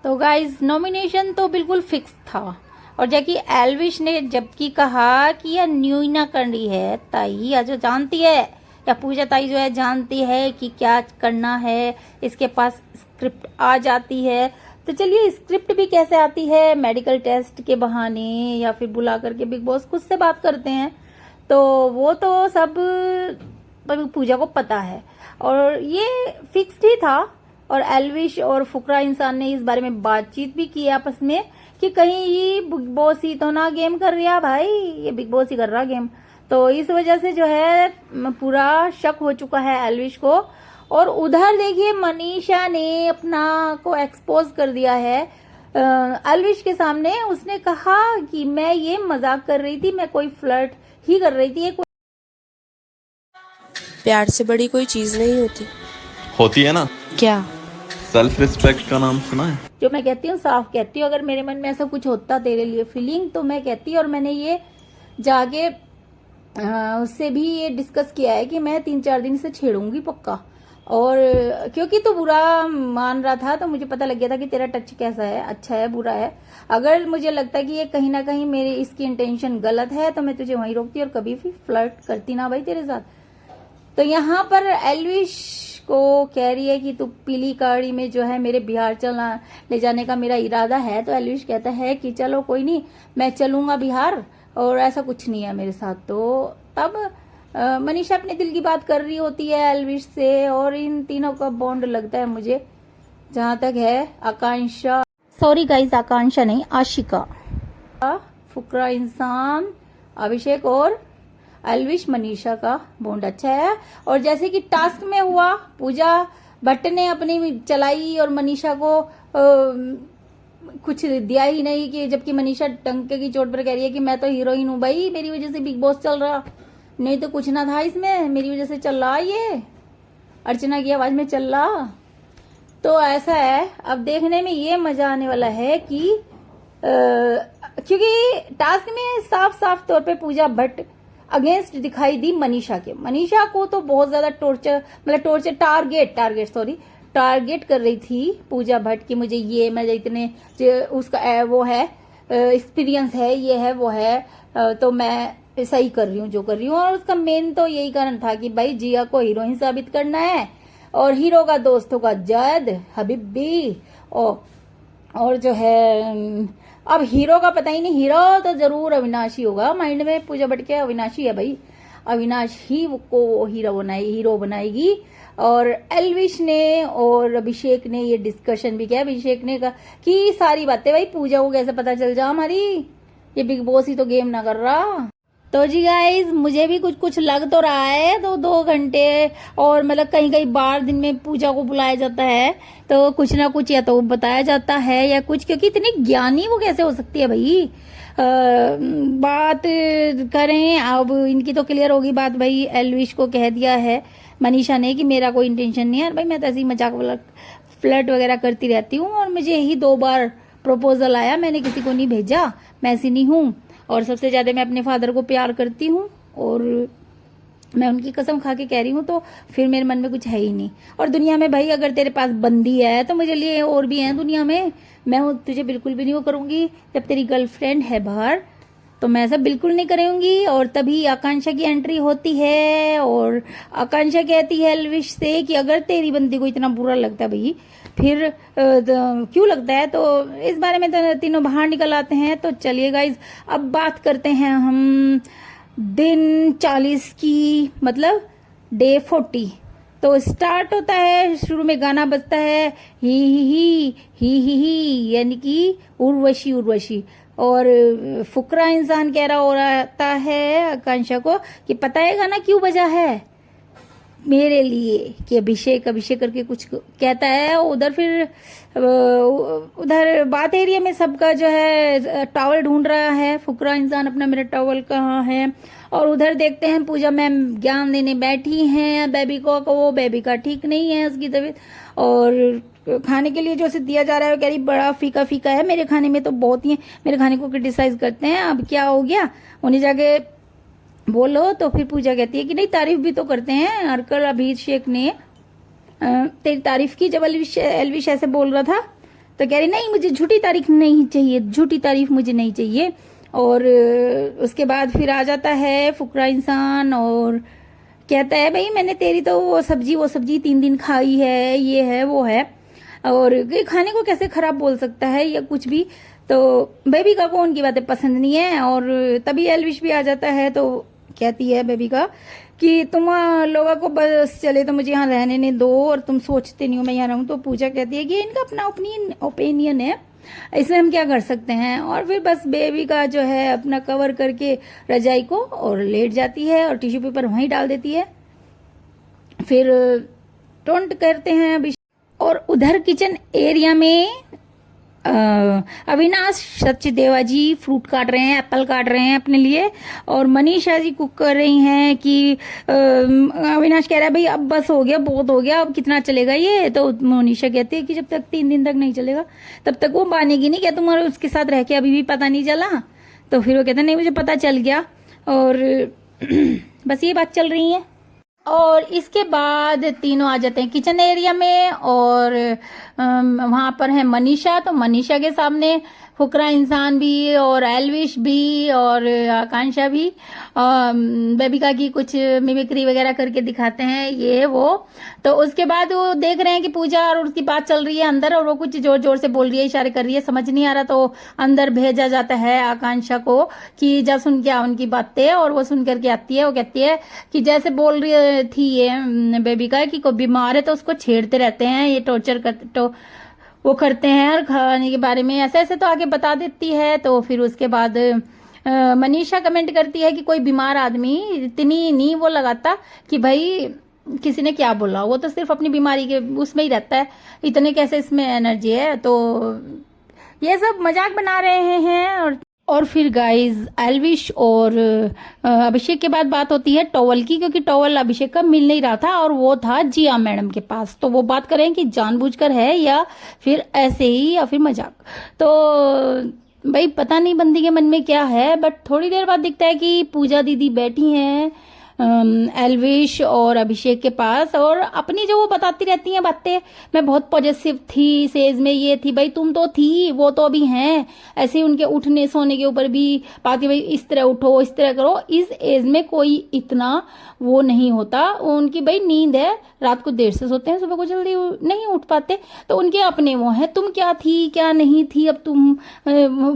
तो guys nomination तो बिल्कुल फिक्स था। और जबकि एल्विश ने जबकि कहा कि यह न्यू ना करनी है, ताई या जो जानती है या पूजा ताई जो है जानती है कि क्या करना है, इसके पास स्क्रिप्ट आ जाती है। तो चलिए स्क्रिप्ट भी कैसे आती है, मेडिकल टेस्ट के बहाने या फिर बुला करके बिग बॉस खुद से बात करते हैं। तो वो तो सब पूजा को पता है और ये फिक्स्ड ही था। और एल्विश और फुकरा इंसान ने इस बारे में बातचीत भी की आपस में कि कहीं ये बिग बॉस ही तो ना गेम कर रहा भाई, ये बिग बॉस ही कर रहा गेम। तो इस वजह से जो है पूरा शक हो चुका है एल्विश को। और उधर देखिए मनीषा ने अपना को एक्सपोज कर दिया है एल्विश के सामने। उसने कहा कि मैं ये मजाक कर रही थी, मैं कोई फ्लर्ट ही कर रही थी। प्यार से बड़ी कोई चीज नहीं होती है ना। क्या? सेल्फ रिस्पेक्ट का नाम सुना है? जो मैं कहती हूँ साफ कहती हूँ, अगर मेरे मन में ऐसा कुछ होता तेरे लिए फीलिंग तो मैं कहती। और मैंने ये जाके उससे भी ये डिस्कस किया है कि मैं 3-4 दिन से छेड़ूंगी पक्का। और क्योंकि तो बुरा मान रहा था तो मुझे पता लग गया था कि तेरा टच कैसा है, अच्छा है बुरा है। अगर मुझे लगता है कि ये कहीं ना कहीं मेरी इसकी इंटेंशन गलत है तो मैं तुझे वहीं रोकती और कभी भी फ्लर्ट करती ना भाई तेरे साथ। तो यहाँ पर एल्विश को कह रही है कि तू पीली गाड़ी में जो है मेरे बिहार चलना ले जाने का मेरा इरादा है। तो एल्विश कहता है कि चलो कोई नहीं, मैं चलूंगा बिहार और ऐसा कुछ नहीं है मेरे साथ। तो तब मनीषा अपने दिल की बात कर रही होती है एल्विश से और इन तीनों का बॉन्ड लगता है मुझे जहां तक है आकांक्षा, सॉरी गाइस आकांक्षा नहीं आशिका, फुकरा इंसान, अभिषेक और एल्विश मनीषा का बॉन्ड अच्छा है। और जैसे कि टास्क में हुआ, पूजा भट्ट ने अपनी चलाई और मनीषा को कुछ दिया ही नहीं, कि जबकि मनीषा टंके की चोट पर कह रही है कि मैं तो हीरोइन हूं भाई, मेरी वजह से बिग बॉस चल रहा, नहीं तो कुछ ना था इसमें, मेरी वजह से चल रहा ये, अर्चना की आवाज में चल रहा। तो ऐसा है, अब देखने में ये मजा आने वाला है कि क्योंकि टास्क में साफ साफ तौर पे पूजा भट्ट अगेंस्ट दिखाई दी मनीषा के। मनीषा को तो बहुत ज्यादा टारगेट कर रही थी पूजा भट्ट की, मुझे ये मैं इतने उसका वो है एक्सपीरियंस है, ये है वो है, तो मैं सही कर रही हूँ जो कर रही हूँ। और उसका मेन तो यही कारण था कि भाई जिया को हीरोइन साबित करना है और हीरो का दोस्तों का जद हबीबी और जो है अब हीरो का पता ही नहीं, हीरो तो जरूर अविनाशी होगा माइंड में पूजा भट्ट के, अविनाशी है भाई, अविनाश ही को हीरो बनाएगी। और एल्विश ने और अभिषेक ने ये डिस्कशन भी किया। अभिषेक ने कहा कि सारी बातें भाई पूजा को कैसे पता चल जा हमारी, ये बिग बॉस ही तो गेम ना कर रहा। तो जी गाइज मुझे भी कुछ लग तो रहा है, तो 2 घंटे और मतलब कहीं बार दिन में पूजा को बुलाया जाता है तो कुछ ना कुछ या तो बताया जाता है या कुछ, क्योंकि इतनी ज्ञानी वो कैसे हो सकती है भाई। बात करें अब इनकी तो क्लियर होगी बात भाई। एल्विश को कह दिया है मनीषा ने कि मेरा कोई इंटेंशन नहीं है भाई, मैं तो ऐसी मजाक वाला फ्लर्ट वगैरह करती रहती हूँ और मुझे यही 2 बार प्रपोजल आया, मैंने किसी को नहीं भेजा, मैं ऐसी नहीं हूँ। और सबसे ज्यादा मैं अपने फादर को प्यार करती हूँ और मैं उनकी कसम खा के कह रही हूँ, तो फिर मेरे मन में कुछ है ही नहीं। और दुनिया में भाई अगर तेरे पास बंदी है तो मुझे लिए और भी हैं दुनिया में, मैं तुझे बिल्कुल भी नहीं वो करूंगी। जब तेरी गर्लफ्रेंड है बाहर तो मैं ऐसा बिल्कुल नहीं करूंगी। और तभी आकांक्षा की एंट्री होती है और आकांक्षा कहती है एल्विश से कि अगर तेरी बंदी को इतना बुरा लगता है भाई फिर क्यों लगता है, तो इस बारे में तो तीनों बाहर निकल आते हैं। तो चलिए गाइज अब बात करते हैं हम दिन 40 की, मतलब डे 40। तो स्टार्ट होता है, शुरू में गाना बजता है ही यानी कि उर्वशी और फुकरा इंसान कह रहा हो रहा है आकांक्षा को कि पता है गाना क्यों बजा है मेरे लिए, कि अभिषेक करके कुछ कहता है। उधर फिर उधर बात एरिया में सबका जो है टॉवल ढूंढ रहा है, फुकरा इंसान अपना मेरा टॉवल कहाँ है। और उधर देखते हैं पूजा मैम ज्ञान देने बैठी हैं बेबी को, वो बेबी का ठीक नहीं है उसकी तबीयत। और खाने के लिए जो से दिया जा रहा है वो कह रही बड़ा फीका है, मेरे खाने में तो बहुत ही मेरे खाने को क्रिटिसाइज करते हैं, अब क्या हो गया उन्हें जाके बोलो। तो फिर पूजा कहती है कि नहीं तारीफ भी तो करते हैं। अर्कल अभिषेक ने तेरी तारीफ की जब एल्विश ऐसे बोल रहा था तो कह रही नहीं मुझे झूठी तारीफ नहीं चाहिए, झूठी तारीफ मुझे नहीं चाहिए। और उसके बाद फिर आ जाता है फुकरा इंसान और कहता है भाई मैंने तेरी तो वो सब्जी 3 दिन खाई है, ये है वो है, और ये खाने को कैसे खराब बोल सकता है या कुछ भी। तो बेबिका को उनकी बातें पसंद नहीं है। और तभी एल्विश भी आ जाता है तो कहती है बेबिका कि तुम लोगों को बस चले तो मुझे यहाँ रहने नहीं दो और तुम सोचते नहीं हो मैं यहाँ रहूँ। तो पूजा कहती है कि इनका अपना ओपिनियन है, इसमें हम क्या कर सकते हैं। और फिर बस बेबिका जो है अपना कवर करके रजाई को और लेट जाती है और टिश्यू पेपर वहीं डाल देती है। फिर टोंट करते हैं अभी। और उधर किचन एरिया में अविनाश सचदेवा जी फ्रूट काट रहे हैं, एप्पल काट रहे हैं अपने लिए, और मनीषा जी कुक कर रही हैं कि अविनाश कह रहा है भाई अब बस हो गया, बहुत हो गया, अब कितना चलेगा ये। तो मनीषा कहती है कि जब तक 3 दिन तक नहीं चलेगा तब तक वो मानेगी नहीं। क्या तुम्हारे उसके साथ रह के अभी भी पता नहीं चला? तो फिर वो कहते हैं नहीं मुझे पता चल गया। और बस ये बात चल रही है। और इसके बाद तीनों आ जाते हैं किचन एरिया में और वहां पर है मनीषा। तो मनीषा के सामने फुकरा इंसान भी और एल्विश भी और आकांक्षा भी बेबिका की कुछ मिमिक्री वगैरह करके दिखाते हैं ये वो। तो उसके बाद वो देख रहे हैं कि पूजा और उसकी बात चल रही है अंदर और वो कुछ जोर जोर से बोल रही है, इशारे कर रही है, समझ नहीं आ रहा। तो अंदर भेजा जाता है आकांक्षा को कि जा सुन के आ उनकी बातें। और वो सुन करके आती है। वो कहती है कि जैसे बोल रही थी ये बेबिका कि कोई बीमार है तो उसको छेड़ते रहते हैं, ये टॉर्चर करते वो करते हैं और खाने के बारे में ऐसे ऐसे तो आगे बता देती है। तो फिर उसके बाद मनीषा कमेंट करती है कि कोई बीमार आदमी इतनी नहीं वो लगाता कि भाई किसी ने क्या बोला, वो तो सिर्फ अपनी बीमारी के उसमें ही रहता है, इतने कैसे इसमें एनर्जी है। तो ये सब मजाक बना रहे हैं। और फिर गाइज एल्विश और अभिषेक के बाद बात होती है टॉवल की, क्योंकि टॉवल अभिषेक का मिल नहीं रहा था और वो था जिया मैडम के पास। तो वो बात करें कि जानबूझकर है या फिर ऐसे ही या फिर मजाक। तो भाई पता नहीं बंदी के मन में क्या है। बट थोड़ी देर बाद दिखता है कि पूजा दीदी बैठी हैं एल्विश और अभिषेक के पास और अपनी जो वो बताती रहती हैं बातें, मैं बहुत पॉजिटिव थी इस एज में, ये थी। भाई तुम तो थी, वो तो अभी हैं। ऐसे ही उनके उठने सोने के ऊपर भी बात की भाई इस तरह उठो, इस तरह करो। इस एज में कोई इतना वो नहीं होता। उनकी भाई नींद है, रात को देर से सोते हैं, सुबह को जल्दी नहीं उठ पाते। तो उनके अपने वो हैं। तुम क्या थी क्या नहीं थी, अब तुम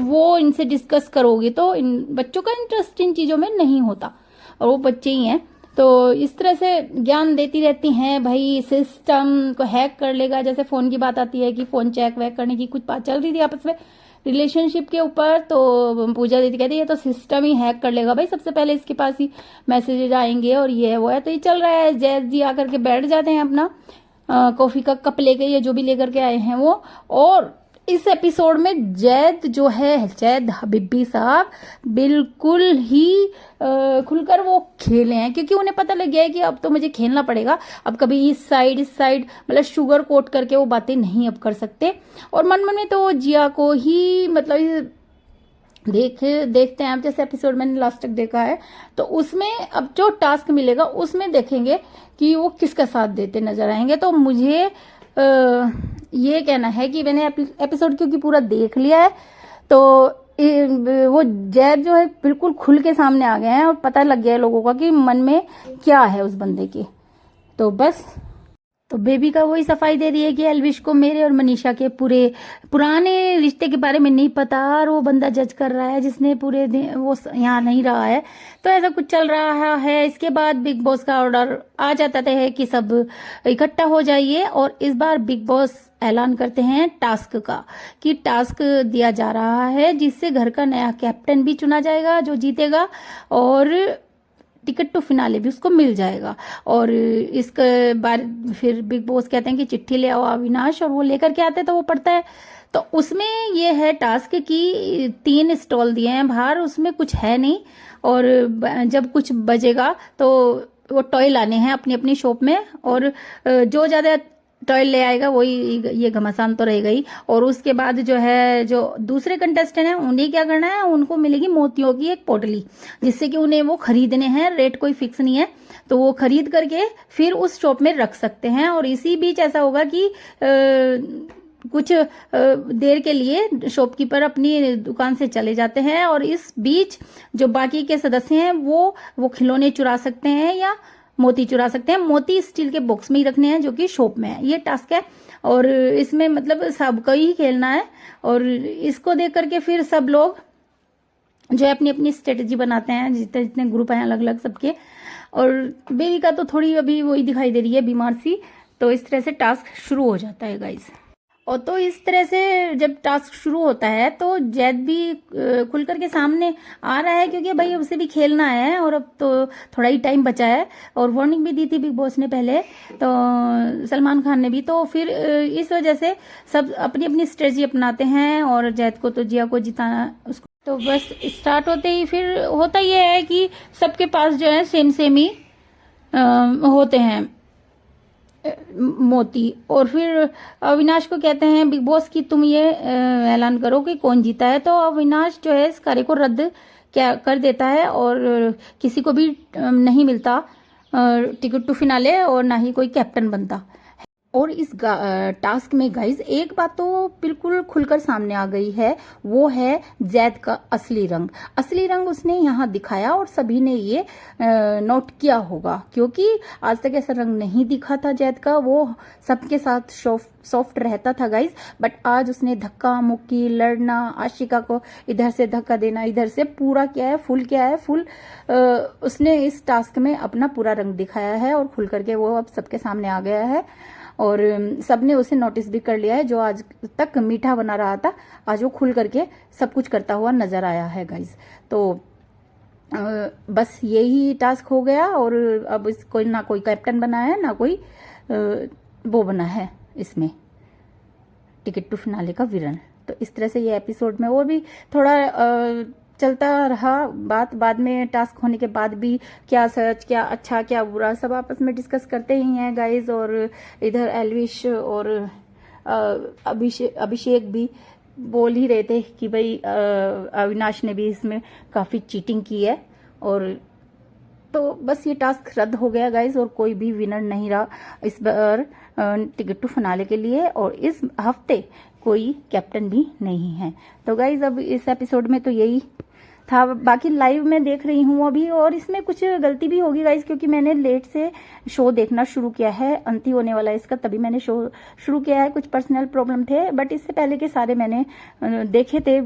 वो इनसे डिस्कस करोगे तो इन बच्चों का इंटरेस्ट इन चीजों में नहीं होता और वो बच्चे ही हैं। तो इस तरह से ज्ञान देती रहती हैं। भाई सिस्टम को हैक कर लेगा, जैसे फोन की बात आती है कि फोन चेक वैक करने की कुछ बात चल रही थी आपस में रिलेशनशिप के ऊपर। तो पूजा दीदी कहती है तो सिस्टम ही हैक कर लेगा भाई, सबसे पहले इसके पास ही मैसेजेस आएंगे और ये है वो है। तो ये चल रहा है। जैद जी आकर के बैठ जाते हैं अपना कॉफी का कप लेके या जो भी लेकर के आए हैं वो। और इस एपिसोड में जैद जो है, जैद हबीबी साहब बिल्कुल ही खुलकर वो खेले हैं, क्योंकि उन्हें पता लग गया है कि अब तो मुझे खेलना पड़ेगा। अब कभी इस साइड मतलब शुगर कोट करके वो बातें नहीं अब कर सकते। और मन मन में तो जिया को ही मतलब देखते हैं आप, जैसे एपिसोड मैंने लास्ट तक देखा है तो उसमें अब जो टास्क मिलेगा उसमें देखेंगे कि वो किसका साथ देते नजर आएंगे। तो मुझे ये कहना है कि मैंने एपिसोड क्योंकि पूरा देख लिया है तो वो जैद जो है बिल्कुल खुल के सामने आ गए हैं और पता लग गया है लोगों का कि मन में क्या है उस बंदे के। तो बस तो बेबी का वही सफाई दे रही है कि एल्विश को मेरे और मनीषा के पूरे पुराने रिश्ते के बारे में नहीं पता और वो बंदा जज कर रहा है जिसने पूरे दिन वो यहाँ नहीं रहा है। तो ऐसा कुछ चल रहा है। इसके बाद बिग बॉस का ऑर्डर आ जाता है कि सब इकट्ठा हो जाइए। और इस बार बिग बॉस ऐलान करते हैं टास्क का, कि टास्क दिया जा रहा है जिससे घर का नया कैप्टन भी चुना जाएगा जो जीतेगा और टिकट टू फिनाले भी उसको मिल जाएगा। और इसके बाद फिर बिग बॉस कहते हैं कि चिट्ठी ले आओ अविनाश, और वो लेकर के आते हैं तो वो पढ़ता है। तो उसमें ये है टास्क कि 3 स्टॉल दिए हैं बाहर, उसमें कुछ है नहीं। और जब कुछ बजेगा तो वो टॉय लाने हैं अपनी अपनी शॉप में, और जो ज्यादा टॉय ले आएगा वही ये घमासान तो रहेगा ही। और उसके बाद जो है जो दूसरे कंटेस्टेंट हैं उन्हें क्या करना है, उनको मिलेगी मोतियों की एक पोटली, जिससे कि उन्हें वो खरीदने हैं। रेट कोई फिक्स नहीं है, तो वो खरीद करके फिर उस शॉप में रख सकते हैं। और इसी बीच ऐसा होगा कि कुछ देर के लिए शॉपकीपर अपनी दुकान से चले जाते हैं और इस बीच जो बाकी के सदस्य हैं वो खिलौने चुरा सकते हैं या मोती चुरा सकते हैं। मोती स्टील के बॉक्स में ही रखने हैं जो कि शॉप में है। ये टास्क है और इसमें मतलब सबको ही खेलना है और इसको देख करके फिर सब लोग जो है अपनी अपनी स्ट्रेटेजी बनाते हैं, जितने जितने ग्रुप हैं अलग अलग सबके। और बेबी का तो थोड़ी अभी वही दिखाई दे रही है बीमार सी, तो इस तरह से टास्क शुरू हो जाता है गाइस। और तो इस तरह से जब टास्क शुरू होता है तो जैद भी खुल करके सामने आ रहा है क्योंकि भाई उसे भी खेलना है और अब तो थोड़ा ही टाइम बचा है। और वार्निंग भी दी थी बिग बॉस ने पहले, तो सलमान खान ने भी, तो फिर इस वजह से सब अपनी अपनी स्ट्रेटजी अपनाते हैं और जैद को तो जिया को जिताना उसको। तो बस स्टार्ट होते ही फिर होता ये है कि सबके पास जो है सेम ही होते हैं मोती। और फिर अविनाश को कहते हैं बिग बॉस की तुम ये ऐलान करो कि कौन जीता है। तो अविनाश जो है इस कार्य को रद्द क्या कर देता है और किसी को भी नहीं मिलता टिकट टू फिनाले और ना ही कोई कैप्टन बनता। और इस टास्क में गाइज एक बात तो बिल्कुल खुलकर सामने आ गई है, वो है जैद का असली रंग। असली रंग उसने यहाँ दिखाया और सभी ने ये नोट किया होगा क्योंकि आज तक ऐसा रंग नहीं दिखा था जैद का। वो सबके साथ सॉफ्ट रहता था गाइज, बट आज उसने धक्का मुक्की, लड़ना, आशिका को इधर से धक्का देना, इधर से पूरा क्या है फुल उसने इस टास्क में अपना पूरा रंग दिखाया है और खुल करके वो अब सबके सामने आ गया है। और सबने उसे नोटिस भी कर लिया है। जो आज तक मीठा बना रहा था आज वो खुल करके सब कुछ करता हुआ नजर आया है गाइज। तो बस यही टास्क हो गया और अब कोई ना कोई कैप्टन बना है ना कोई वो बना है इसमें टिकट टू फिनाले का विलन। तो इस तरह से ये एपिसोड में और भी थोड़ा चलता रहा बात। बाद में टास्क होने के बाद भी क्या सच क्या अच्छा क्या बुरा सब आपस में डिस्कस करते ही हैं गाइज। और इधर एलविश और अभिषेक भी बोल ही रहे थे कि भाई अविनाश ने भी इसमें काफी चीटिंग की है। और तो बस ये टास्क रद्द हो गया गाइज और कोई भी विनर नहीं रहा इस बार टिकट टू फिनाले के लिए। और इस हफ्ते कोई कैप्टन भी नहीं है। तो गाइज अब इस एपिसोड में तो यही था। बाकी लाइव में देख रही हूँ अभी और इसमें कुछ गलती भी होगी गाइज क्योंकि मैंने लेट से शो देखना शुरू किया है, अंती होने वाला है इसका, तभी मैंने शो शुरू किया है। कुछ पर्सनल प्रॉब्लम थे बट इससे पहले के सारे मैंने देखे थे।